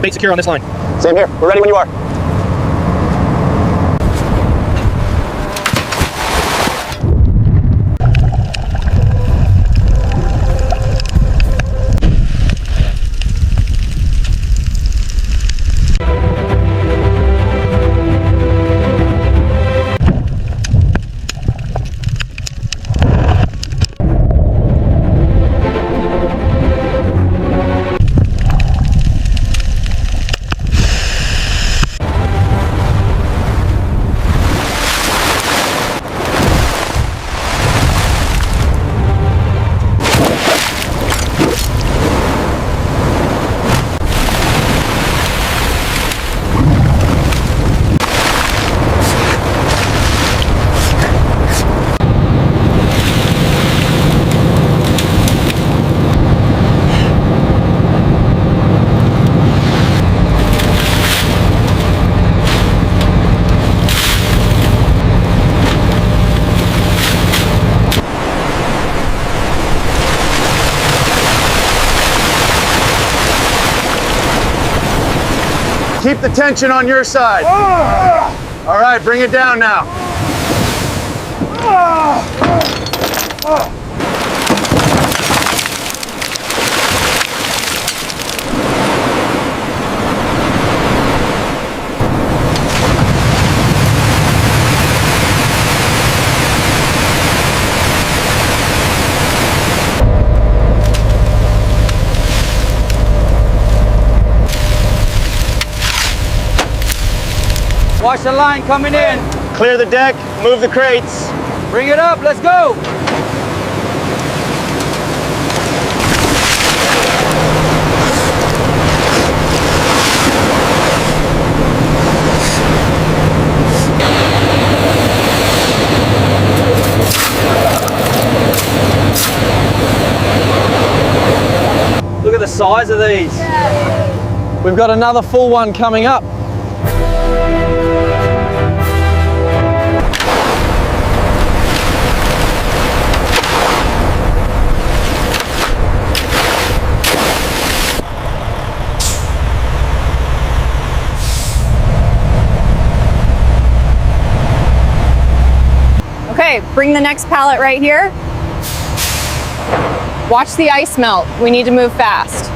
Bait secure on this line. Same here. We're ready when you are. Keep the tension on your side. All right, bring it down now. Watch the line coming in. Clear the deck, move the crates. Bring it up, let's go. Look at the size of these. We've got another full one coming up. Okay, bring the next pallet right here. Watch the ice melt. We need to move fast.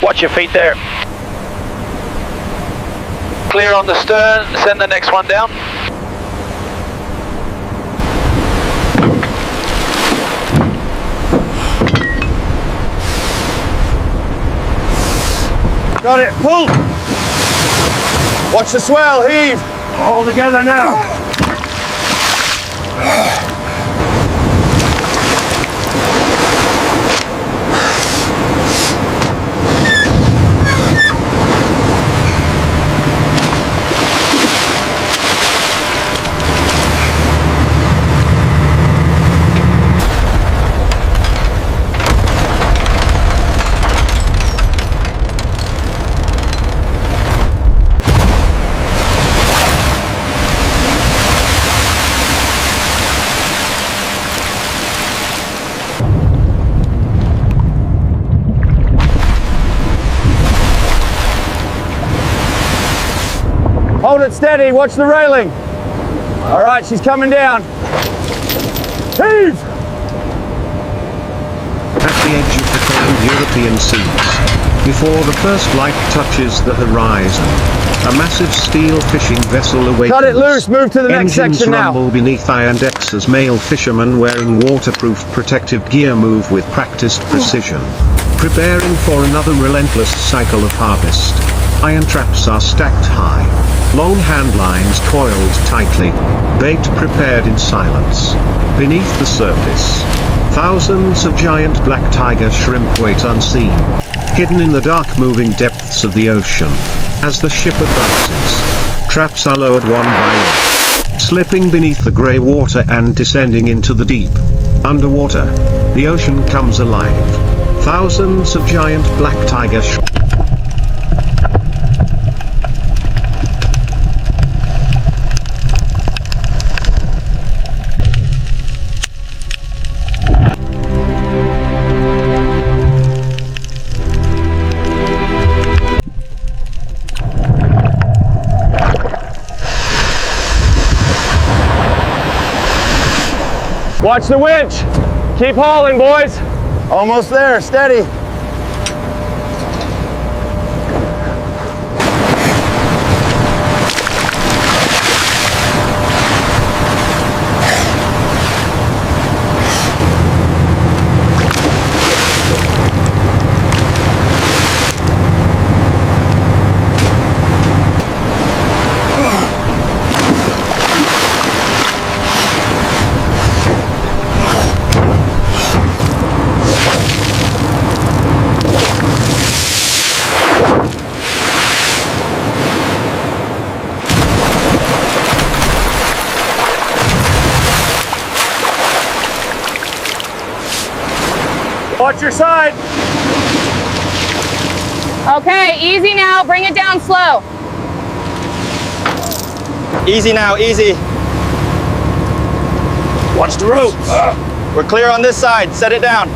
Watch your feet there. Clear on the stern, send the next one down. Got it, pull! Watch the swell, heave! All together now. Hold it steady, watch the railing. All right, she's coming down. Heave! At the edge of the cold European seas, before the first light touches the horizon, a massive steel fishing vessel awakens. Cut it loose, move to the next Engines section now. rumble beneath iron decks as male fishermen wearing waterproof protective gear move with practiced precision, preparing for another relentless cycle of harvest. Iron traps are stacked high, long hand lines coiled tightly, bait prepared in silence. Beneath the surface, thousands of giant black tiger shrimp wait unseen, hidden in the dark moving depths of the ocean. As the ship advances, traps are lowered one by one, slipping beneath the grey water and descending into the deep. Underwater, the ocean comes alive. Thousands of giant black tiger shrimp. Watch the winch. Keep hauling, boys. Almost there, steady. Watch your side. Okay, easy now. Bring it down slow. Easy now, easy. Watch the ropes. We're clear on this side. Set it down.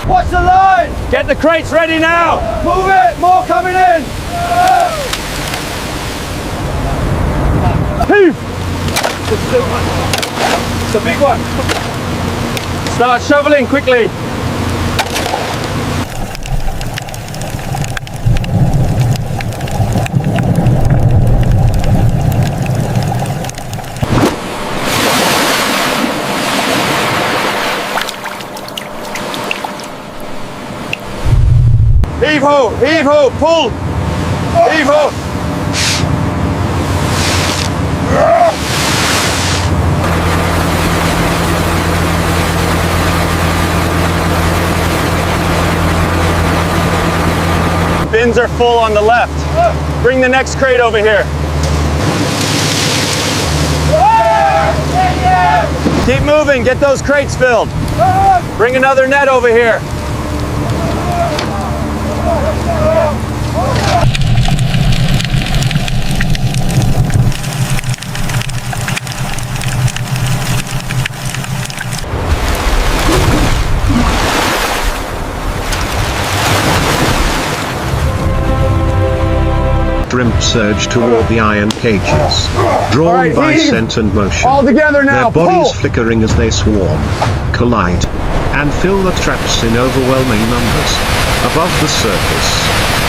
Watch the line. Get the crates ready now. Move it. More coming in. Heave. It's a big one. Start shoveling quickly. Heave ho, pull. Heave ho. Bins are full on the left. Bring the next crate over here. Keep moving, get those crates filled. Bring another net over here. shrimp surge toward the iron cages, drawn Alright, by heave. scent and motion. All together now, Their bodies pull. flickering as they swarm, collide, and fill the traps in overwhelming numbers. Above the surface,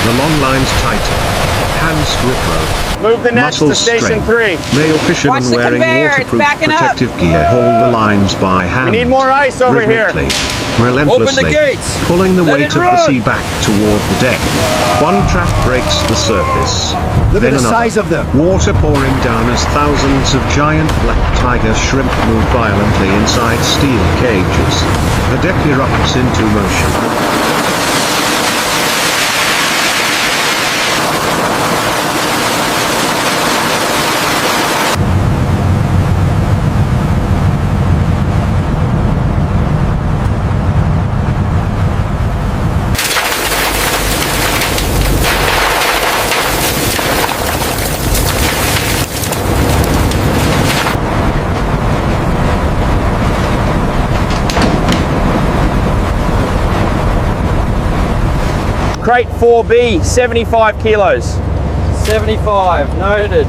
the long lines tighten, hands grip rope. Move the nets to Muscles station strain. 3. Male fishermen Watch the wearing conveyor, it's waterproof backing up. protective gear hold the lines by hand. We need more ice over here. Rhythmically, relentlessly, Open the gates. pulling the Let weight it of the run. sea back toward the deck. One trap breaks the surface. Look at Then the another. size of them. Water pouring down as thousands of giant black tiger shrimp move violently inside steel cages. The deck erupts into motion. Crate 4B, 75 kilos. 75, noted.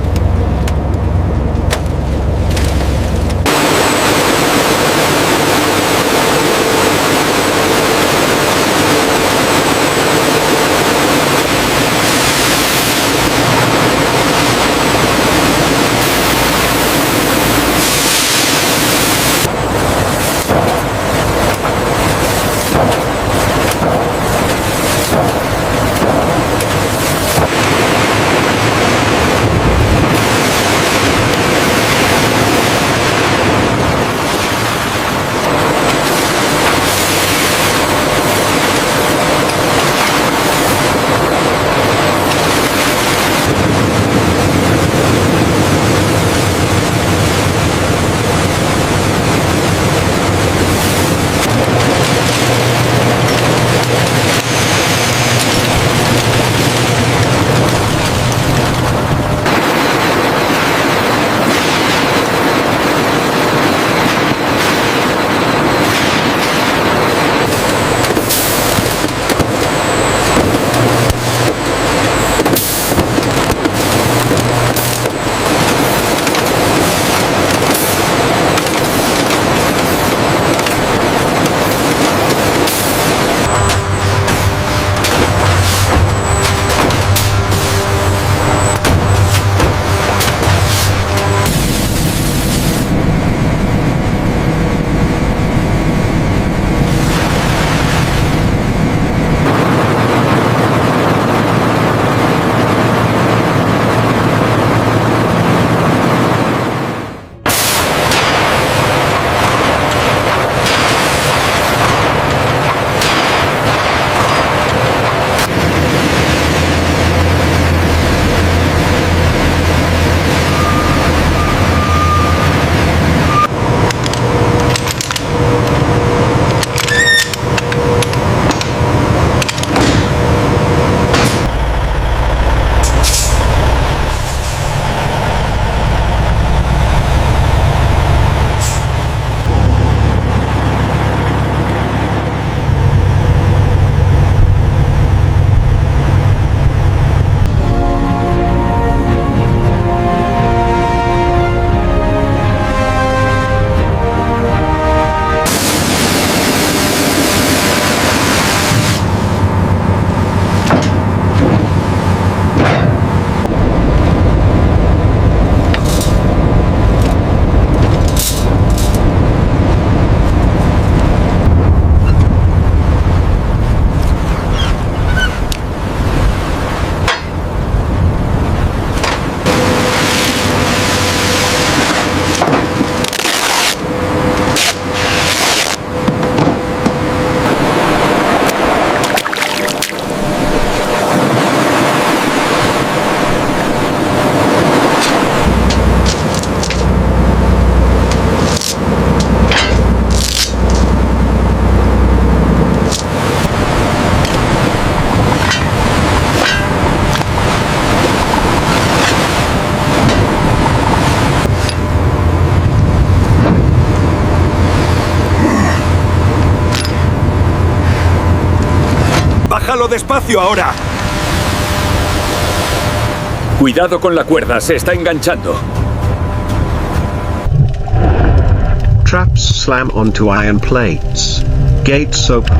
¡Bájalo despacio ahora! Cuidado con la cuerda, se está enganchando. Traps slam onto iron plates. Gates open.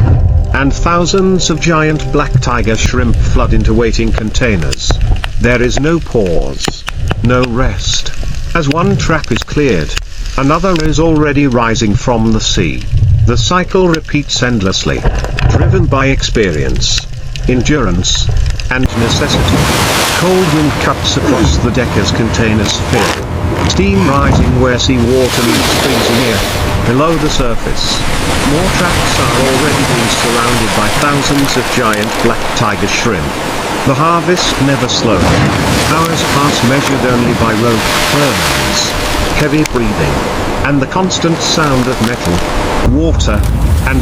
And thousands of giant black tiger shrimp flood into waiting containers. There is no pause. No rest. As one trap is cleared, another is already rising from the sea. The cycle repeats endlessly. Driven by experience, endurance, and necessity. Cold wind cuts across the deck as containers fill. Steam rising where seawater meets freezing air. Below the surface, more traps are already being surrounded by thousands of giant black tiger shrimp. The harvest never slows. Hours pass measured only by rope burns, heavy breathing, and the constant sound of metal, water, and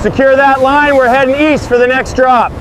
Secure that line, we're heading east for the next drop.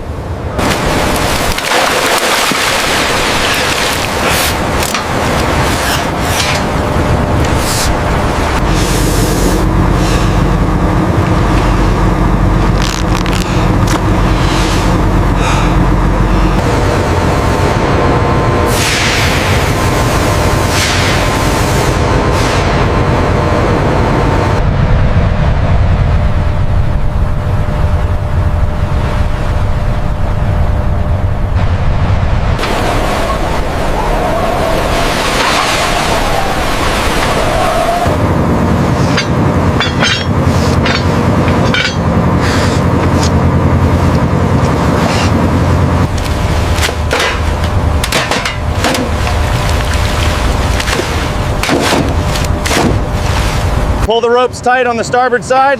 Pull the ropes tight on the starboard side.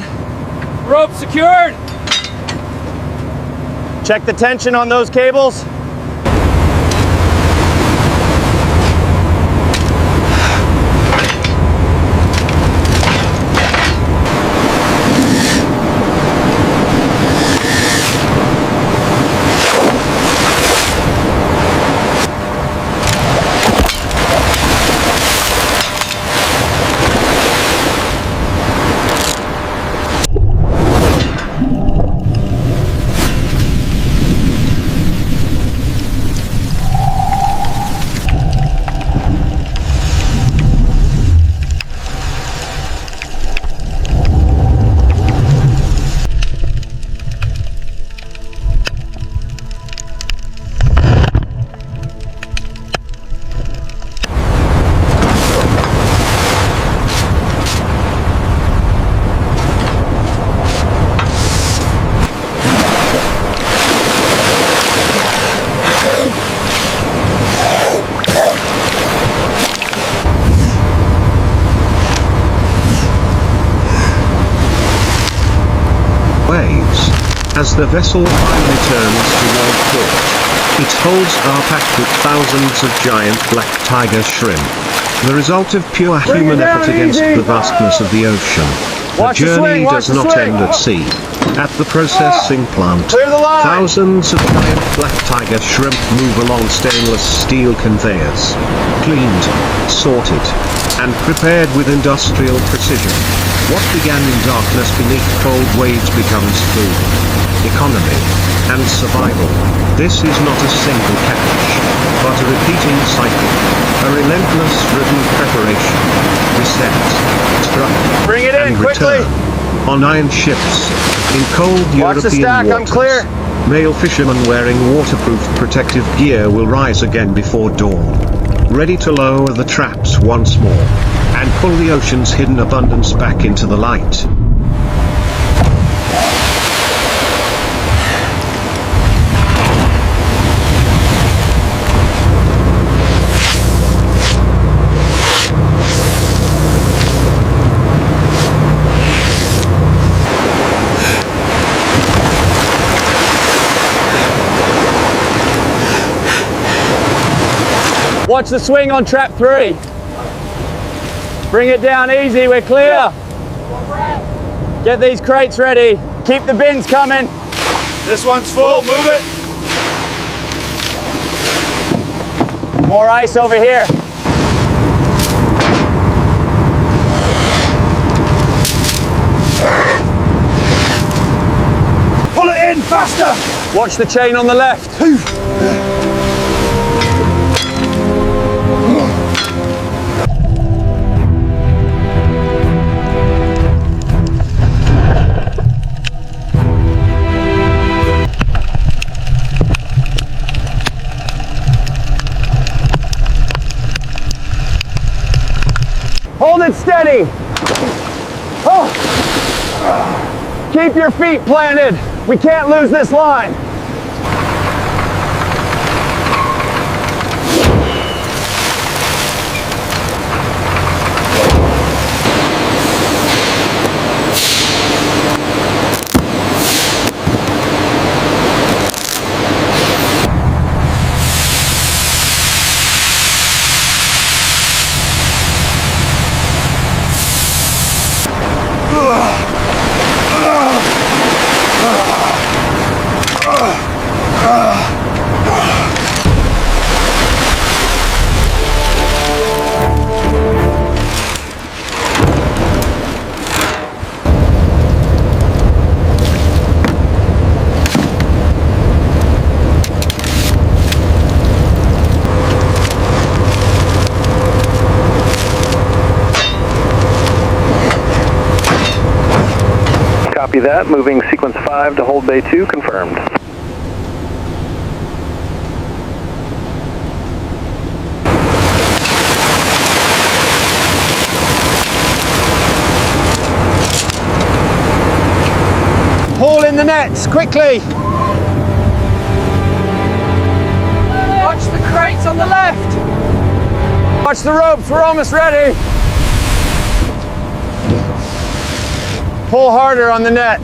Rope secured. Check the tension on those cables. waves. As the vessel finally turns toward port, its holds are packed with thousands of giant black tiger shrimp. The result of pure human effort against the vastness of the ocean. The journey does not end at sea. At the processing plant, thousands of giant black tiger shrimp move along stainless steel conveyors, cleaned, sorted, and prepared with industrial precision. What began in darkness beneath cold waves becomes food, economy, and survival. This is not a single catch, but a repeating cycle, a relentless rhythm preparation, descent, struggle, Bring it in and quickly. return. On iron ships, in cold Watch the European stack, I'm waters, clear. male fishermen wearing waterproof protective gear will rise again before dawn, ready to lower the traps once more, and pull the ocean's hidden abundance back into the light. Watch the swing on trap 3. Bring it down easy, we're clear. Get these crates ready. Keep the bins coming. This one's full, move it. More ice over here. Pull it in, faster. Watch the chain on the left. Hold it steady. Oh. Keep your feet planted. We can't lose this line. Copy that. Moving sequence 5 to hold bay 2, confirmed. Haul in the nets, quickly. Watch the crates on the left. Watch the ropes, we're almost ready. Pull harder on the net.